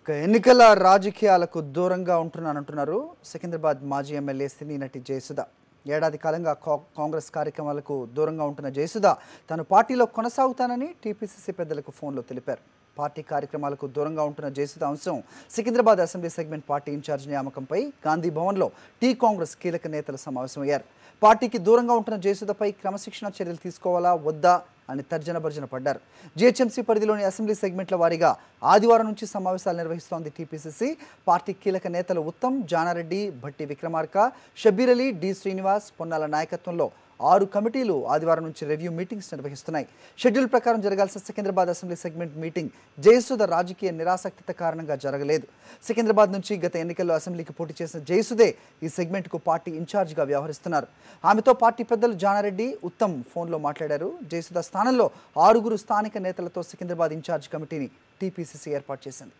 ఎన్నికల రాజకీయాలకు దూరంగా ఉంటున్నానంటున్నారు సికింద్రాబాద్ మాజీ ఎమ్మెల్యే సినీ నటి జయసుధ. ఏడాది కాలంగా కాంగ్రెస్ కార్యక్రమాలకు దూరంగా ఉంటున్న జయసుధ తాను పార్టీలో కొనసాగుతానని టీపీసీసీ పెద్దలకు ఫోన్లో తెలిపారు. పార్టీ కార్యక్రమాలకు దూరంగా ఉంటున్న జయసుధ అంశం Secunderabad assembly segment party incharge నియామకంపై గాంధీ భవన్లో కాంగ్రెస్ కీలక నేతలు సమావేశమయ్యారు. పార్టీకి దూరంగా ఉంటున్న జయసుధపై క్రమశిక్షణ చర్యలు తీసుకోవాలా వద్దా అని తర్జన భర్జన పడ్డారు. జీహెచ్ఎంసీ పరిధిలోని అసెంబ్లీ సెగ్మెంట్ల వారీగా ఆదివారం నుంచి సమావేశాలు నిర్వహిస్తోంది టీపీసీసీ. పార్టీ కీలక నేతలు ఉత్తమ్, జానారెడ్డి, భట్టి విక్రమార్క, షబ్బీర్ అలీ, డి శ్రీనివాస్, పొన్నాల నాయకత్వంలో 6 కమిటీలు ఆదివారం నుంచి రివ్యూ మీటింగ్స్ నిర్వహిస్తున్నాయి. షెడ్యూల్ ప్రకారం జరగాల్సిన Secunderabad assembly segment meeting Jayasudha రాజకీయ నిరాసక్తత కారణంగా జరగలేదు. సికింద్రాబాద్ నుంచి గత ఎన్నికల్లో అసెంబ్లీకి పోటీ చేసిన జయసుధే ఈ సెగ్మెంట్కు పార్టీ ఇన్ఛార్జిగా వ్యవహరిస్తున్నారు. ఆమెతో పార్టీ పెద్దలు జానారెడ్డి, ఉత్తమ్ ఫోన్లో మాట్లాడారు. జయసుధ స్థానంలో 6 స్థానిక నేతలతో సికింద్రాబాద్ ఇన్ఛార్జ్ కమిటీని టీపీసీసీ ఏర్పాటు చేసింది.